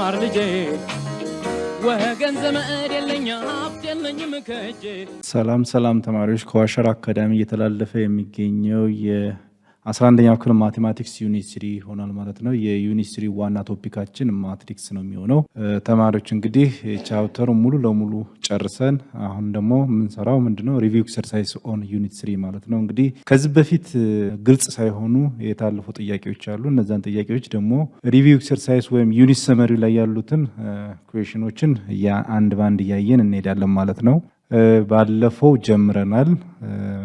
ተማር ልጄ ወገን ዘመድ የለኝ ሀብት የለኝም ከእጄ። ሰላም ተማሪዎች ከዋሸራ አካዳሚ እየተላለፈ የሚገኘው የ11ኛው ክፍል ማቴማቲክስ ዩኒት 3 ሆኗል ማለት ነው። የዩኒት 3 ዋና ቶፒካችን ማትሪክስ ነው የሚሆነው። ተማሪዎች እንግዲህ ቻፕተሩ ሙሉ ለሙሉ ጨርሰን አሁን ደግሞ የምንሰራው ምንድነው ሪቪው ኤክሰርሳይዝ ኦን ዩኒት 3 ማለት ነው። እንግዲህ ከዚህ በፊት ግልጽ ሳይሆኑ የታለፉ ጥያቄዎች አሉ። እነዛን ጥያቄዎች ደግሞ ሪቪው ኤክሰርሳይዝ ወይም ዩኒት ሰመሪ ላይ ያሉትን ኩዌሽኖችን አንድ ባንድ እያየን እንሄዳለን ማለት ነው። ባለፈው ጀምረናል።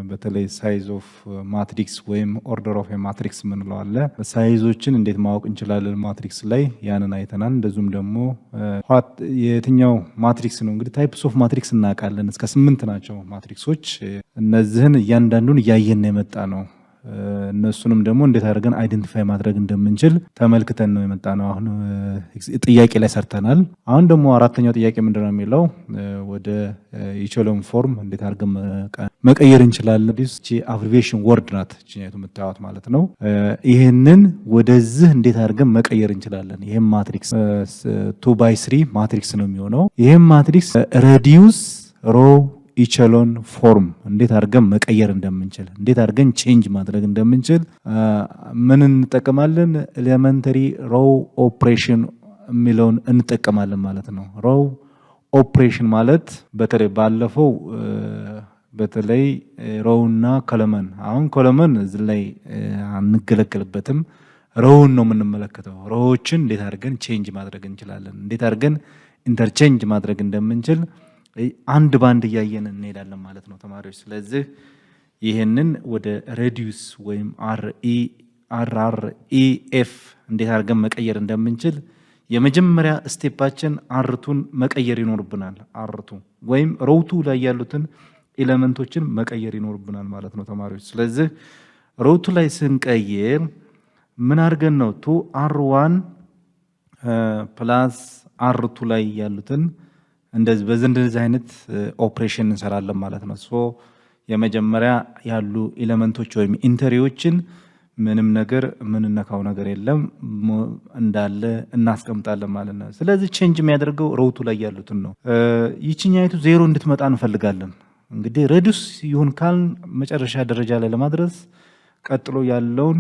በተለይ ሳይዝ ኦፍ ማትሪክስ ወይም ኦርደር ኦፍ ማትሪክስ ምንለው አለ። ሳይዞችን እንዴት ማወቅ እንችላለን ማትሪክስ ላይ ያንን አይተናል። እንደዚሁም ደግሞ የትኛው ማትሪክስ ነው እንግዲህ ታይፕስ ኦፍ ማትሪክስ እናውቃለን። እስከ 8 ናቸው ማትሪክሶች። እነዚህን እያንዳንዱን እያየን የመጣ ነው። እነሱንም ደግሞ እንዴት አድርገን አይደንቲፋይ ማድረግ እንደምንችል ተመልክተን ነው የመጣ ነው። አሁን ጥያቄ ላይ ሰርተናል። አሁን ደግሞ አራተኛው ጥያቄ ምንድነው የሚለው ወደ ኢቸሎን ፎርም እንዴት አድርገን መቀየር እንችላለን። እቺ አብሪቪዬሽን ወርድ ናት እቺኛቱ የምታዩት ማለት ነው። ይሄንን ወደዚህ እንዴት አድርገን መቀየር እንችላለን። ይሄም ማትሪክስ 2/3 ማትሪክስ ነው የሚሆነው። ይሄም ማትሪክስ ሬዲዩስ ሮ ኢቸሎን ፎርም እንዴት አድርገን መቀየር እንደምንችል እንዴት አድርገን ቼንጅ ማድረግ እንደምንችል ምን እንጠቀማለን? ኤሌመንተሪ ሮው ኦፕሬሽን የሚለውን እንጠቀማለን ማለት ነው። ሮው ኦፕሬሽን ማለት በተለይ ባለፈው በተለይ ሮውና ኮለመን፣ አሁን ኮለመን እዚህ ላይ አንገለገልበትም። ሮውን ነው የምንመለከተው። ሮዎችን እንዴት አድርገን ቼንጅ ማድረግ እንችላለን፣ እንዴት አድርገን ኢንተርቼንጅ ማድረግ እንደምንችል አንድ ባንድ እያየን እንሄዳለን ማለት ነው ተማሪዎች። ስለዚህ ይሄንን ወደ ሬዲዩስ ወይም አርኢኤፍ እንዴት አድርገን መቀየር እንደምንችል የመጀመሪያ ስቴፓችን አርቱን መቀየር ይኖርብናል። አርቱ ወይም ሮውቱ ላይ ያሉትን ኤሌመንቶችን መቀየር ይኖርብናል ማለት ነው ተማሪዎች። ስለዚህ ሮውቱ ላይ ስንቀይር ምን አድርገን ነው 2r1 ፕላስ አርቱ ላይ ያሉትን እንደዚህ በእንደዚህ አይነት ኦፕሬሽን እንሰራለን ማለት ነው። ሶ የመጀመሪያ ያሉ ኤሌመንቶች ወይም ኢንተሪዎችን ምንም ነገር ምንነካው ነገር የለም እንዳለ እናስቀምጣለን ማለት ነው። ስለዚህ ቼንጅ የሚያደርገው ሮውቱ ላይ ያሉትን ነው። ይችኛይቱ 0 እንድትመጣ እንፈልጋለን። እንግዲህ ሬዲዩስ ይሁን ካልን መጨረሻ ደረጃ ላይ ለማድረስ ቀጥሎ ያለውን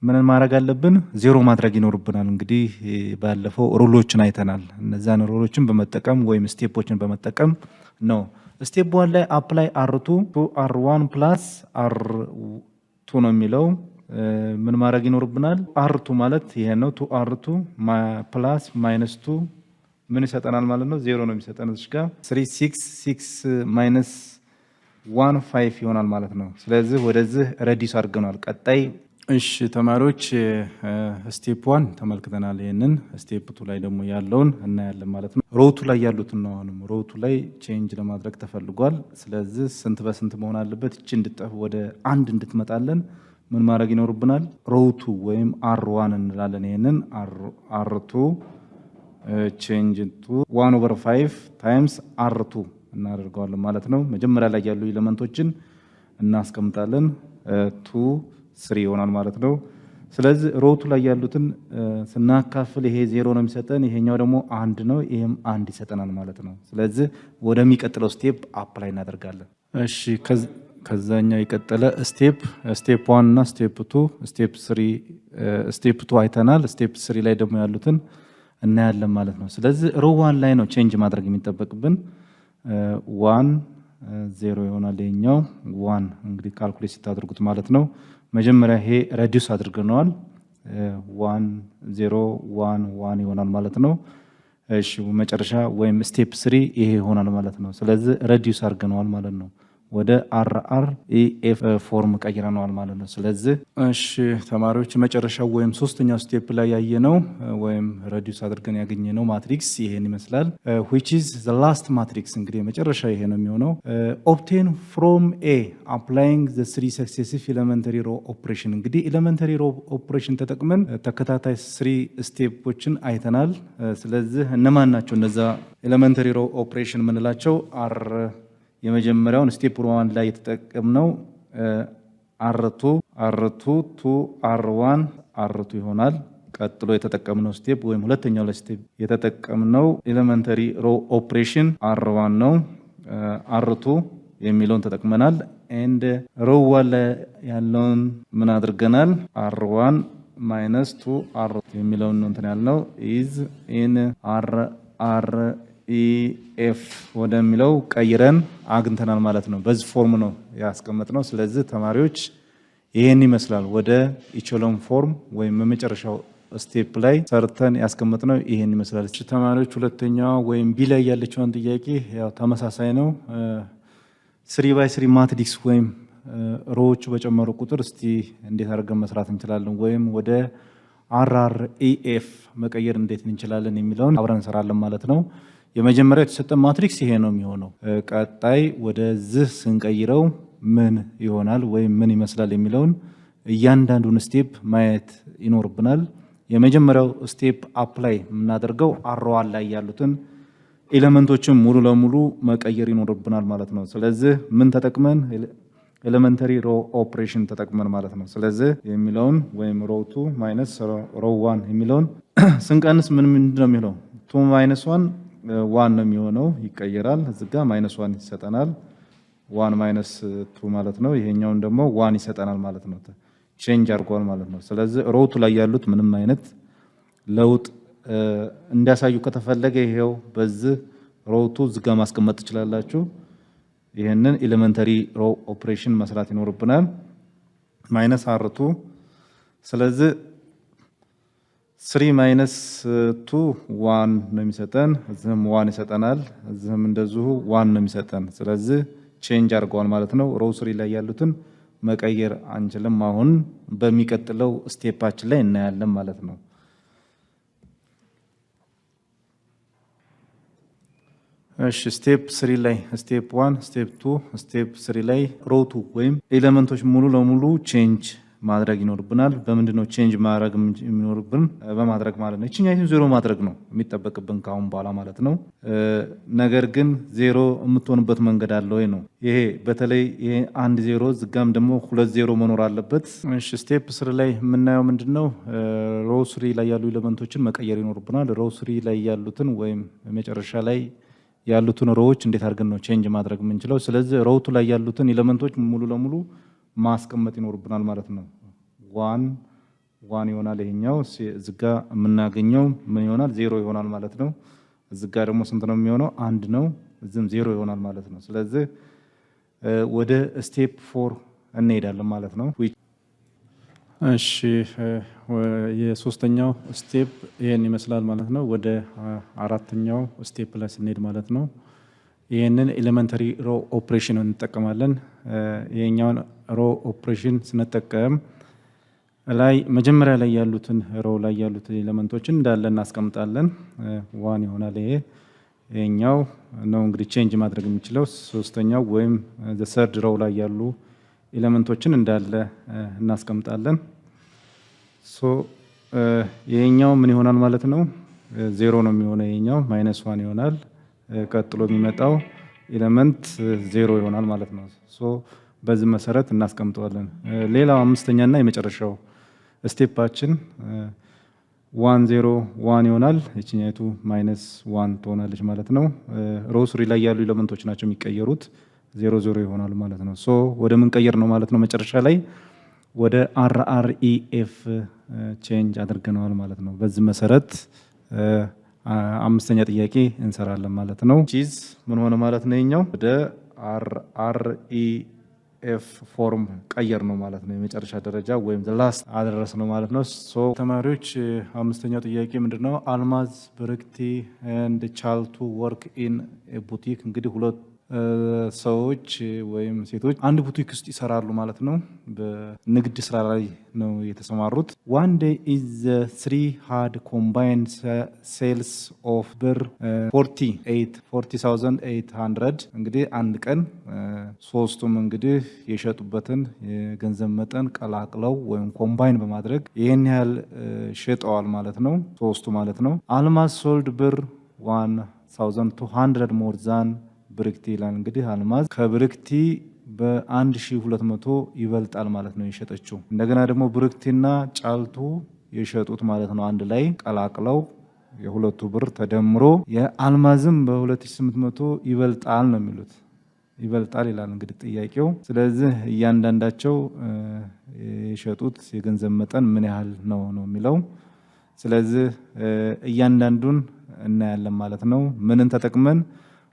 ምን ማድረግ አለብን? 0 ማድረግ ይኖርብናል። እንግዲህ ባለፈው ሩሎችን አይተናል። እነዛን ሩሎችን በመጠቀም ወይም ስቴፖችን በመጠቀም ነው። ስቴፕ 1 ላይ አፕላይ r1 ፕላስ r2 ነው የሚለው። ምን ማድረግ ይኖርብናል? r2 ማለት ይሄ ነው። 2r2 ፕላስ -2 ምን ይሰጠናል ማለት ነው? 0 ነው የሚሰጠን። እዚህ ጋር 3 6 ማይነስ 1 5 ይሆናል ማለት ነው። ስለዚህ ወደዚህ ሬዲዩስ አድርገናል። ቀጣይ እሺ ተማሪዎች ስቴፕ 1 ተመልክተናል። ይሄንን ስቴፕ 2 ላይ ደግሞ ያለውን እናያለን ማለት ነው። ሮውቱ ላይ ያሉትን ነው። አሁንም ሮውቱ ላይ ቼንጅ ለማድረግ ተፈልጓል። ስለዚህ ስንት በስንት መሆን አለበት? እቺ እንድትጠፍ ወደ 1 እንድትመጣለን ምን ማድረግ ይኖርብናል? ሮውቱ ወይም r1 እንላለን። ይሄንን r2 ቼንጅ ቱ 1/5 ታይምስ r2 እናደርገዋለን ማለት ነው። መጀመሪያ ላይ ያሉ ኤሌመንቶችን እናስቀምጣለን 2 3 ይሆናል ማለት ነው። ስለዚህ ሮውቱ ላይ ያሉትን ስናካፍል ይሄ 0 ነው የሚሰጠን፣ ይሄኛው ደግሞ 1 ነው፣ ይሄም 1 ይሰጠናል ማለት ነው። ስለዚህ ወደሚቀጥለው ስቴፕ አፕላይ እናደርጋለን። እሺ ከዛኛው የቀጠለ ስቴፕ 1 እና ስቴፕ 2 አይተናል። ስቴፕ 3 ላይ ደግሞ ያሉትን እናያለን ማለት ነው። ስለዚህ ሮው 1 ላይ ነው ቼንጅ ማድረግ የሚጠበቅብን 1 0 ይሆናል። ይሄኛው 1 እንግዲህ ካልኩሌት ስታደርጉት ማለት ነው። መጀመሪያ ይሄ ሬዲዩስ አድርገናል 1 0 1 1 ይሆናል ማለት ነው። እሺ መጨረሻ ወይም ስቴፕ 3 ይሄ ይሆናል ማለት ነው። ስለዚህ ሬዲዩስ አድርገናል ማለት ነው። ወደ RREF ፎርም ቀይረናል ማለት ነው። ስለዚህ እሺ ተማሪዎች መጨረሻው ወይም ሶስተኛው ስቴፕ ላይ ያየነው ወይም ሬዲዩስ አድርገን ያገኘነው ማትሪክስ ይሄን ይመስላል። which is the last matrix እንግዲህ መጨረሻ ይሄ ነው የሚሆነው። obtain from A applying the three successive elementary row operation እንግዲህ elementary row operation ተጠቅመን ተከታታይ 3 ስቴፖችን አይተናል። ስለዚህ እነማን ናቸው እነዛ elementary row operation ምንላቸው? የመጀመሪያውን ስቴፕ 1 ላይ የተጠቀምነው R2 to R1 R2 ይሆናል። ቀጥሎ የተጠቀምነው ስቴፕ ወይም ሁለተኛው ላይ ስቴፕ የተጠቀምነው ኤሌመንተሪ ሮ ኦፕሬሽን R1 ነው። R2 የሚለውን ተጠቅመናል። ኤንድ ሮ ዋን ላይ ያለውን ምን አድርገናል? R1 ማይነስ 2 R2 የሚለውን ነው እንትን ያልነው ኢዝ ኢን REF ወደሚለው ቀይረን አግኝተናል ማለት ነው። በዚህ ፎርም ነው ያስቀመጥነው። ስለዚህ ተማሪዎች ይሄን ይመስላል ወደ ኢቾሎን ፎርም ወይም የመጨረሻው ስቴፕ ላይ ሰርተን ያስቀመጥነው ይሄን ይመስላል። እሺ ተማሪዎች ሁለተኛው ወይም ቢ ላይ ያለችውን ጥያቄ ያው ተመሳሳይ ነው። 3x3 ማትሪክስ ወይም ሮዎቹ በጨመሩ ቁጥር እስቲ እንዴት አድርገን መስራት እንችላለን ወይም ወደ RREF መቀየር እንዴት እንችላለን የሚለውን አብረን እንሰራለን ማለት ነው። የመጀመሪያው የተሰጠን ማትሪክስ ይሄ ነው የሚሆነው። ቀጣይ ወደዚህ ስንቀይረው ምን ይሆናል ወይም ምን ይመስላል የሚለውን እያንዳንዱን ስቴፕ ማየት ይኖርብናል። የመጀመሪያው ስቴፕ አፕላይ የምናደርገው R1 ላይ ያሉትን ኤሌመንቶችን ሙሉ ለሙሉ መቀየር ይኖርብናል ማለት ነው። ስለዚህ ምን ተጠቅመን ኤሌመንተሪ ሮ ኦፕሬሽን ተጠቅመን ማለት ነው። ስለዚህ የሚለውን ወይም ሮ 2 ማይነስ ሮ 1 የሚለውን ስንቀንስ ምንድን ነው የሚለው 2 ማይነስ 1 1 ነው የሚሆነው፣ ይቀየራል። እዚህ ጋር ማይነስ 1 ይሰጠናል። 1 ማይነስ 2 ማለት ነው። ይሄኛውን ደግሞ 1 ይሰጠናል ማለት ነው። ቼንጅ አድርጓል ማለት ነው። ስለዚህ ሮ 2 ላይ ያሉት ምንም አይነት ለውጥ እንዲያሳዩ ከተፈለገ ይሄው በዚህ ሮ 2 እዚህ ጋር ማስቀመጥ ትችላላችሁ። ይሄንን ኤሌመንተሪ ሮ ኦፕሬሽን መስራት ይኖርብናል። ማይነስ R2 ስለዚህ 3 ማይነስ 2 1 ነው የሚሰጠን። እዚህም 1 ይሰጠናል። እዚህም እንደዚሁ 1 ነው የሚሰጠን። ስለዚህ ቼንጅ አድርገዋል ማለት ነው። ሮ 3 ላይ ያሉትን መቀየር አንችልም። አሁን በሚቀጥለው ስቴፓችን ላይ እናያለን ማለት ነው። እሺ ስቴፕ 3 ላይ ስቴፕ 1 ስቴፕ 2 ስቴፕ 3 ላይ ሮ 2 ወይም ኤሌመንቶች ሙሉ ለሙሉ ቼንጅ ማድረግ ይኖርብናል። በምንድነው ቼንጅ ማድረግ የሚኖርብን? በማድረግ ማለት ነው። እቺኛይቱን ዜሮ ማድረግ ነው የሚጠበቅብን ካሁን በኋላ ማለት ነው። ነገር ግን ዜሮ የምትሆንበት መንገድ አለ ወይ ነው ይሄ። በተለይ ይሄ 1 0 ዝጋም ደግሞ 2 0 መኖር አለበት። እሺ ስቴፕ 3 ላይ የምናየው ምንድነው? ሮ 3 ላይ ያሉ ኤሌመንቶችን መቀየር ይኖርብናል። ሮ 3 ላይ ያሉትን ወይም መጨረሻ ላይ ያሉትን ሮዎች እንዴት አድርገን ነው ቼንጅ ማድረግ የምንችለው? ስለዚህ ሮ 2 ላይ ያሉትን ኤሌመንቶች ሙሉ ለሙሉ ማስቀመጥ ይኖርብናል ማለት ነው። 1 ይሆናል ይሄኛው። እዚጋ የምናገኘው ምን ይሆናል? 0 ይሆናል ማለት ነው። እዚጋ ደግሞ ስንት ነው የሚሆነው? 1 ነው። እዚህም 0 ይሆናል ማለት ነው። ስለዚህ ወደ ስቴፕ 4 እንሄዳለን ማለት ነው። እሺ የሶስተኛው ስቴፕ ይሄን ይመስላል ማለት ነው። ወደ አራተኛው ስቴፕ ላይ ስንሄድ ማለት ነው ይሄንን ኤሌመንተሪ ሮ ኦፕሬሽን እንጠቀማለን። ይሄኛውን ሮ ኦፕሬሽን ስንጠቀም ላይ መጀመሪያ ላይ ያሉትን ሮ ላይ ያሉትን ኤሌመንቶችን እንዳለ እናስቀምጣለን። 1 ይሆናል ይሄኛው ነው እንግዲህ ቼንጅ ማድረግ የሚችለው። ሶስተኛው ወይም ዘ ሰርድ ሮ ላይ ያሉ ኤሌመንቶችን እንዳለ እናስቀምጣለን። ይሄኛው ምን ይሆናል ማለት ነው? 0 ነው የሚሆነው። ይሄኛው -1 ይሆናል። ቀጥሎ የሚመጣው ኤሌመንት 0 ይሆናል ማለት ነው። በዚህ መሰረት እናስቀምጠዋለን። ሌላው አምስተኛና የመጨረሻው ስቴፓችን 1 0 1 ይሆናል። እቺኛይቱ -1 ትሆናለች ማለት ነው። ሮ 3 ላይ ያሉ ኤሌመንቶች ናቸው የሚቀየሩት። 0 0 ይሆናል ማለት ነው። ወደ ምን ቀየር ነው ማለት ነው? መጨረሻ ላይ ወደ RREF ቼንጅ አድርገነዋል ማለት ነው። በዚህ መሰረት አምስተኛ ጥያቄ እንሰራለን ማለት ነው። ቺዝ ምን ሆነ ማለት ነው? ይሄኛው ወደ RREF ፎርም ቀየር ነው ማለት ነው። የመጨረሻ ደረጃ ወይም ላስት አደረስ ነው ማለት ነው። ተማሪዎች አምስተኛው ጥያቄ ምንድነው? አልማዝ ብርክቲ ኤንድ ቻልቱ ወርክ ኢን ቡቲክ። እንግዲህ ሁለት ሰዎች ወይም ሴቶች አንድ ቡቲክ ውስጥ ይሰራሉ ማለት ነው። በንግድ ስራ ላይ ነው የተሰማሩት። ዋን ዴይ ኢዝ 3 ሃድ ኮምባይንድ ሴልስ ኦፍ ብር 40,800። እንግዲህ አንድ ቀን ሶስቱም እንግዲህ የሸጡበትን የገንዘብ መጠን ቀላቅለው ወይም ኮምባይን በማድረግ ይህን ያህል ሸጠዋል ማለት ነው፣ ሶስቱ ማለት ነው። አልማዝ ሶልድ ብር 1,200 ሞር ዛን ብርክቲ ይላል። እንግዲህ አልማዝ ከብርክቲ በ1200 ይበልጣል ማለት ነው የሸጠችው። እንደገና ደግሞ ብርክቲና ጫልቱ የሸጡት ማለት ነው አንድ ላይ ቀላቅለው የሁለቱ ብር ተደምሮ የአልማዝም በ2800 ይበልጣል ነው የሚሉት። ይበልጣል ይላል እንግዲህ ጥያቄው። ስለዚህ እያንዳንዳቸው የሸጡት የገንዘብ መጠን ምን ያህል ነው የሚለው። ስለዚህ እያንዳንዱን እናያለን ማለት ነው። ምንን ተጠቅመን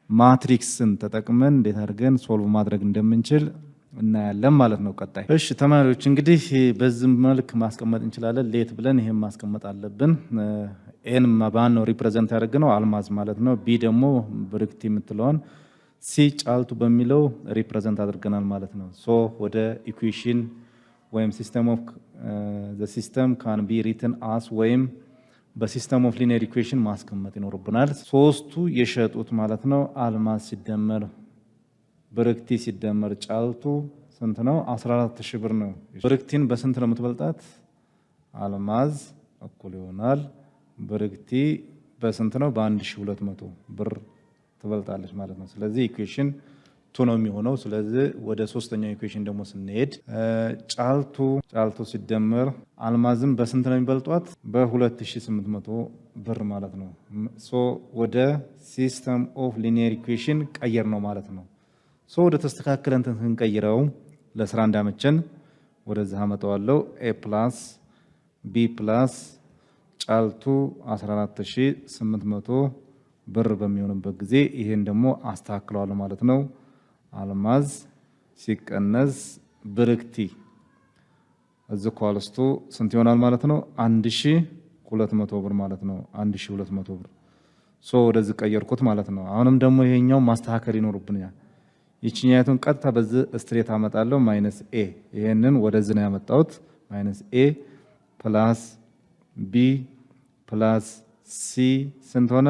ማትሪክስን ተጠቅመን እንዴት አድርገን ሶልቭ ማድረግ እንደምንችል እናያለን ማለት ነው ቀጣይ። እሺ ተማሪዎች እንግዲህ በዚህ መልክ ማስቀመጥ እንችላለን። ሌት ብለን ይሄን ማስቀመጥ አለብን። ኤን ማባን ነው ሪፕሬዘንት ያደርገነው አልማዝ ማለት ነው። ቢ ደግሞ ብርክቲ የምትለውን ሲ ጫልቱ በሚለው ሪፕሬዘንት አድርገናል ማለት ነው። ሶ ወደ ኢኩዌሽን ወይም ሲስተም ኦፍ ዘ ሲስተም ካን ቢ ሪትን አስ ወይም በሲስተም ኦፍ ሊኒየር ኢኩዌሽን ማስቀመጥ ይኖርብናል። ሶስቱ የሸጡት ማለት ነው አልማዝ ሲደመር ብርክቲ ሲደመር ጫልቱ ስንት ነው? 14000 ብር ነው። ብርክቲን በስንት ነው የምትበልጣት? አልማዝ እኩል ይሆናል ብርክቲ በስንት ነው? በ1200 ብር ትበልጣለች ማለት ነው። ስለዚህ ኢኩዌሽን ቱ ነው የሚሆነው። ስለዚህ ወደ ሶስተኛው ኢኩዌሽን ደግሞ ስንሄድ ጫልቱ ሲደመር አልማዝም በስንት ነው የሚበልጧት? በ2800 ብር ማለት ነው። ሶ ወደ ሲስተም ኦፍ ሊኒየር ኢኩዌሽን ቀየር ነው ማለት ነው። ሶ ወደ ተስተካከለ እንትን ስንቀይረው ለስራ እንዳመቸን ወደዚህ አመጣዋለሁ። ኤ ፕላስ ቢ ፕላስ ጫልቱ 14800 ብር በሚሆንበት ጊዜ ይሄን ደግሞ አስተካክለዋለሁ ማለት ነው። አልማዝ ሲቀነስ ብርክቲ እዚህ ኳልስቱ ስንት ይሆናል ማለት ነው? 1200 ብር ማለት ነው። 1200 ብር ሶ ወደዚህ ቀየርኩት ማለት ነው። አሁንም ደግሞ ይሄኛው ማስተካከል ይኖርብኛል። ይችኛቱን ቀጥታ በዚህ ስትሬት አመጣለሁ ማይነስ ኤ ይሄንን ወደዚህ ነው ያመጣሁት። ማይነስ ኤ ፕላስ ቢ ፕላስ ሲ ስንት ሆነ?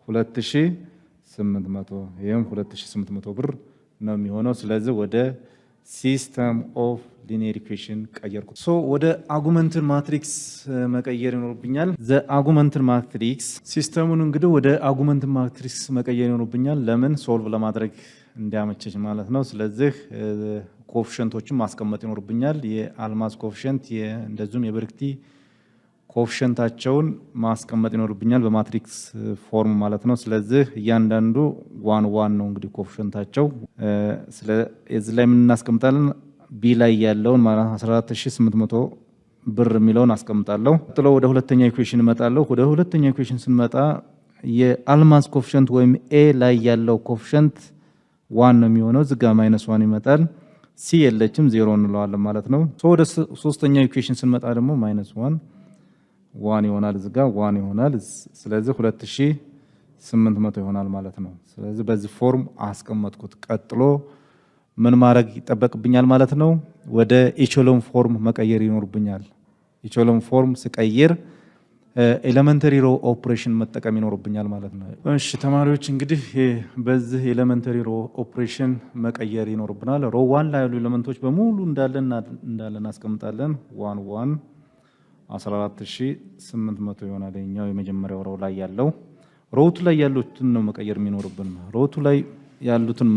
2800 ይሄም 2800 ብር ነው የሚሆነው። ስለዚህ ወደ ሲስተም ኦፍ ሊኒየር ኢኩዌሽን ቀየርኩት። ሶ ወደ አጉመንትን ማትሪክስ መቀየር ይኖርብኛል። ዘ አጉመንትን ማትሪክስ ሲስተሙን እንግዲህ ወደ አጉመንትን ማትሪክስ መቀየር ይኖርብኛል። ለምን? ሶልቭ ለማድረግ እንዲያመቸኝ ማለት ነው። ስለዚህ ኮኤፊሽንቶችን ማስቀመጥ ይኖርብኛል። የአልማዝ ኮኤፊሽንት እንደዚሁም የብርክቲ ኮኤፊሽንታቸውን ማስቀመጥ ይኖርብኛል በማትሪክስ ፎርም ማለት ነው። ስለዚህ እያንዳንዱ ዋን ዋን ነው እንግዲህ ኮኤፊሽንታቸው። ስለዚህ ላይ ምን እናስቀምጣለን? ቢ ላይ ያለውን ማለት 14800 ብር የሚለውን አስቀምጣለሁ። ጥሎ ወደ ሁለተኛ ኢኩዌሽን እመጣለሁ። ወደ ሁለተኛ ኢኩዌሽን ስንመጣ የአልማዝ ኮኤፊሽንት ወይም ኤ ላይ ያለው ኮኤፊሽንት ዋን ነው የሚሆነው። ዝጋ ማይነስ ዋን ይመጣል። ሲ የለችም ዜሮ እንለዋለን ማለት ነው። ወደ ሶስተኛ ኢኩዌሽን ስንመጣ ደግሞ ማይነስ ዋን ይሆናል። ዝጋ ዋን ይሆናል። ስለዚህ 2800 ይሆናል ማለት ነው። ስለዚህ በዚህ ፎርም አስቀመጥኩት። ቀጥሎ ምን ማድረግ ይጠበቅብኛል ማለት ነው? ወደ ኢቾሎን ፎርም መቀየር ይኖርብኛል። ኢቾሎን ፎርም ስቀይር ኤሌመንተሪ ሮ ኦፕሬሽን መጠቀም ይኖርብኛል ማለት ነው። እሺ ተማሪዎች እንግዲህ በዚህ ኤሌመንተሪ ሮ ኦፕሬሽን መቀየር ይኖርብናል። ሮ ዋን ላይ ያሉ ኤሌመንቶች በሙሉ እንዳለን እናስቀምጣለን። ዋን 14800 ይሆናል። የኛው የመጀመሪያው ሮ ላይ ያለው ሮቱ ላይ ያሉትን ነው መቀየር የሚኖርብን። ሮቱ ላይ ያሉትን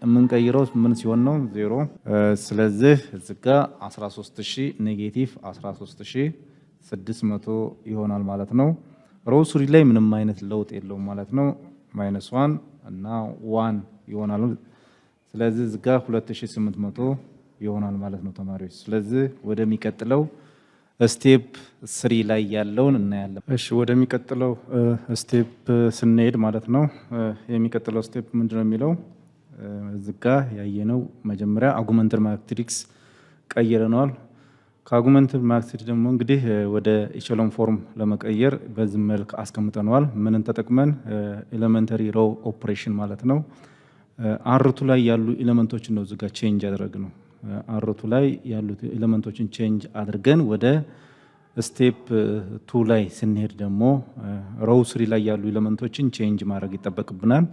የምንቀይረው ምን ሲሆን ነው? 0። ስለዚህ እዚህ ጋር 13000 ኔጌቲቭ 13600 ይሆናል ማለት ነው። ሮ 3 ላይ ምንም አይነት ለውጥ የለውም ማለት ነው። -1 እና 1 ይሆናል። ስለዚህ እዚህ ጋር 2800 ይሆናል ማለት ነው ተማሪዎች። ስለዚህ ወደሚቀጥለው ስቴፕ 3 ላይ ያለውን እናያለን። እሺ ወደሚቀጥለው ስቴፕ ስንሄድ ማለት ነው የሚቀጥለው ስቴፕ ምንድነው የሚለው እዚህ ጋር ያየነው መጀመሪያ አጉመንትድ ማትሪክስ ቀይረናል። ከአጉመንትድ ማትሪክስ ደግሞ እንግዲህ ወደ ኢቾሎን ፎርም ለመቀየር በዚህ መልክ አስቀምጠናል። ምንን ተጠቅመን? ኤሌመንተሪ ሮ ኦፕሬሽን ማለት ነው። አርቱ ላይ ያሉ ኤሌመንቶችን ነው እዚህ ጋር ቼንጅ ያደረግነው። አርቱ ላይ ያሉት ኤሌመንቶችን ቼንጅ አድርገን ወደ ስቴፕ 2 ላይ ስንሄድ ደግሞ ሮው 3 ላይ ያሉ ኤሌመንቶችን ቼንጅ ማድረግ ይጠበቅብናል።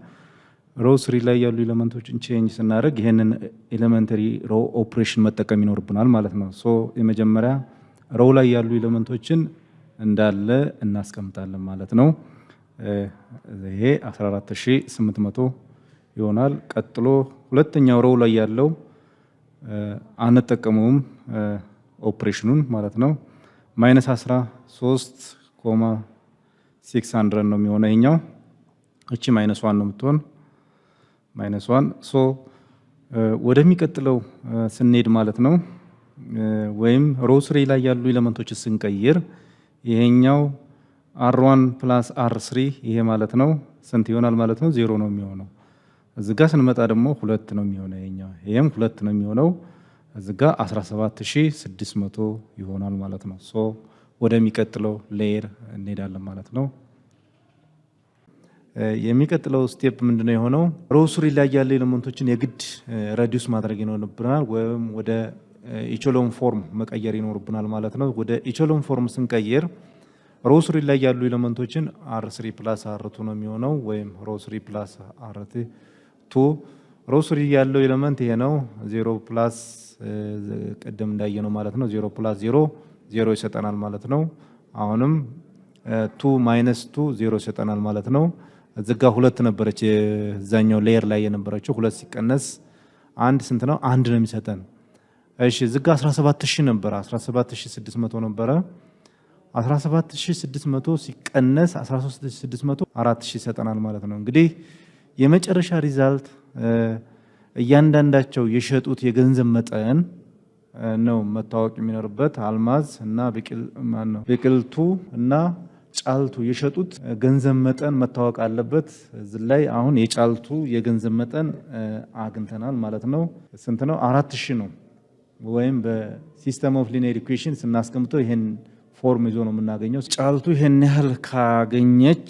ሮው 3 ላይ ያሉ ኤሌመንቶችን ቼንጅ ስናደርግ ይሄንን ኤሌመንተሪ ሮ ኦፕሬሽን መጠቀም ይኖርብናል ማለት ነው። ሶ የመጀመሪያ ሮው ላይ ያሉ ኤሌመንቶችን እንዳለ እናስቀምጣለን ማለት ነው። ይሄ 14800 ይሆናል። ቀጥሎ ሁለተኛው ሮው ላይ ያለው አንጠቀመውም ኦፕሬሽኑን ማለት ነው። ማይነስ 13,600 ነው የሚሆነው ይሄኛው። እቺ ማይነስ 1 ነው የምትሆን ማይነስ 1 ሶ ወደሚቀጥለው ስንሄድ ማለት ነው ወይም ሮ3 ላይ ያሉ ኤሌመንቶች ስንቀይር ይሄኛው r1 + r3 ይሄ ማለት ነው ስንት ይሆናል ማለት ነው 0 ነው የሚሆነው። እዚህ ጋር ስንመጣ ደግሞ 2 ነው የሚሆነው ይሄኛው ይሄም 2 ነው የሚሆነው እዚህ ጋር 17600 ይሆናል ማለት ነው። ሶ ወደሚቀጥለው ሌየር እንሄዳለን ማለት ነው። የሚቀጥለው ስቴፕ ምንድነው የሆነው ሮ3 ላይ ያሉ ኤሌመንቶችን የግድ ሬዲዩስ ማድረግ ይኖርብናል ወይም ወደ ኢቾሎን ፎርም መቀየር ይኖርብናል ማለት ነው። ወደ ኢቾሎን ፎርም ስንቀይር ሮ3 ላይ ያሉ ኤሌመንቶችን r3 + r2 ነው የሚሆነው ወይም ሮ3 + r2 ሮ3 ያለው ኤሌመንት ይሄ ነው 0 + ቀደም እንዳየነው ማለት ነው 0 + 0 0 ይሰጠናል ማለት ነው። አሁንም 2 - 2 0 ይሰጠናል ማለት ነው። እዚህ ጋር 2 ነበረች እዛኛው ሌየር ላይ የነበረችው 2 ሲቀነስ 1 ስንት ነው 1 ነው የሚሰጠን። እሺ እዚህ ጋር 17000 ነበር 17600 ነበር 17600 ሲቀነስ 13600 4000 ይሰጠናል ማለት ነው። እንግዲህ የመጨረሻ ሪዛልት እያንዳንዳቸው የሸጡት የገንዘብ መጠን ነው መታወቅ የሚኖርበት። አልማዝ እና ብቅልቱ እና ጫልቱ የሸጡት ገንዘብ መጠን መታወቅ አለበት። እዚህ ላይ አሁን የጫልቱ የገንዘብ መጠን አግኝተናል ማለት ነው። ስንት ነው 4000 ነው ወይም በሲስተም ኦፍ ሊኒየር ኢኩዌሽን ስናስቀምጠው ይሄን ፎርም ይዞ ነው የምናገኘው። ጫልቱ ይሄን ያህል ካገኘች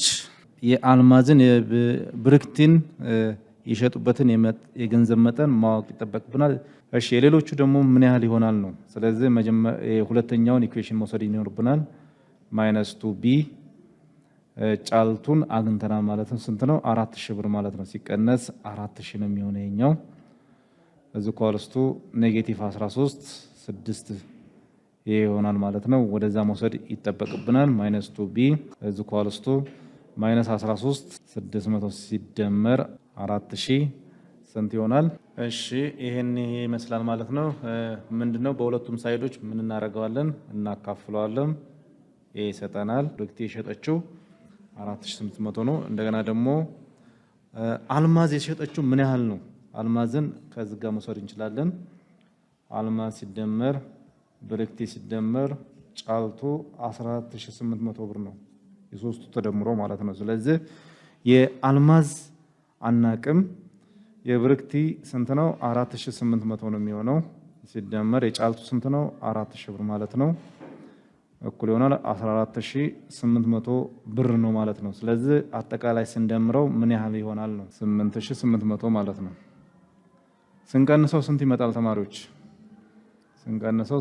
የአልማዝን የብርክቲን የሸጡበትን የገንዘብ መጠን ማወቅ ይጠበቅብናል። እሺ የሌሎቹ ደግሞ ምን ያህል ይሆናል ነው። ስለዚህ ሁለተኛውን ኢኩዌሽን መውሰድ ይኖርብናል። -2b ጫልቱን አግኝተናል ማለት ነው። ስንት ነው 4000 ብር ማለት ነው። ሲቀነስ 4000 ነው የሚሆነው ይሄኛው እዚ ኳልስቱ -13 6 ይሄ ይሆናል ማለት ነው። ወደዛ መውሰድ ይጠበቅብናል። -2b እዚ ኳልስቱ -13 600 ሲደመር 4000 ስንት ይሆናል? እሺ ይሄን ይመስላል ማለት ነው። ምንድነው በሁለቱም ሳይዶች ምን እናደርገዋለን እናካፍለዋለን። ይሄ ይሰጠናል። ብርክቲ የሸጠችው 4800 ነው። እንደገና ደግሞ አልማዝ የሸጠችው ምን ያህል ነው? አልማዝን ከዚህ ጋር መውሰድ እንችላለን። አልማዝ ሲደመር ብርክቲ ሲደመር ጫልቱ 14800 ብር ነው የሶስቱ ተደምሮ ማለት ነው። ስለዚህ የአልማዝ አናቅም የብርክቲ ስንት ነው 4800 ነው የሚሆነው ሲደመር የጫልቱ ስንት ነው 4000 ብር ማለት ነው እኩል ይሆናል 14800 ብር ነው ማለት ነው። ስለዚህ አጠቃላይ ስንደምረው ምን ያህል ይሆናል ነው 8800 ማለት ነው። ስንቀንሰው ስንት ይመጣል ተማሪዎች? ስንቀንሰው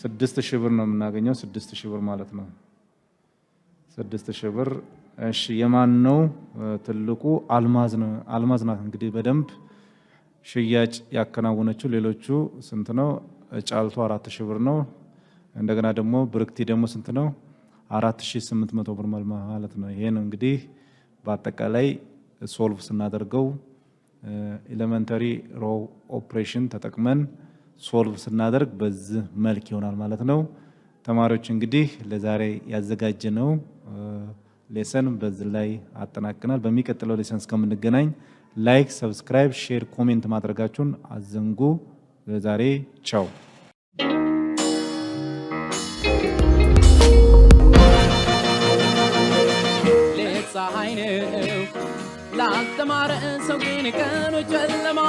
6000 ብር ነው የምናገኘው 6000 ብር ማለት ነው 6000 ብር። እሺ የማን ነው ትልቁ? አልማዝ ነው። አልማዝ ናት እንግዲህ በደንብ ሽያጭ ያከናወነችው። ሌሎቹ ስንት ነው? ጫልቱ 4000 ብር ነው። እንደገና ደግሞ ብርክቲ ደግሞ ስንት ነው? 4800 ብር ማለት ነው። ይሄ ነው እንግዲህ በአጠቃላይ ሶልቭ ስናደርገው ኤሌመንተሪ ሮ ኦፕሬሽን ተጠቅመን ሶልቭ ስናደርግ በዚህ መልክ ይሆናል ማለት ነው። ተማሪዎች እንግዲህ ለዛሬ ያዘጋጀነው ሌሰን በዚህ ላይ አጠናቅናል። በሚቀጥለው ሌሰን እስከምንገናኝ ላይክ፣ ሰብስክራይብ፣ ሼር፣ ኮሜንት ማድረጋችሁን አዘንጉ። ለዛሬ ቻው። ፀሐይ ነው ላስተማረ ሰው ግን ቀኑ ጨለማ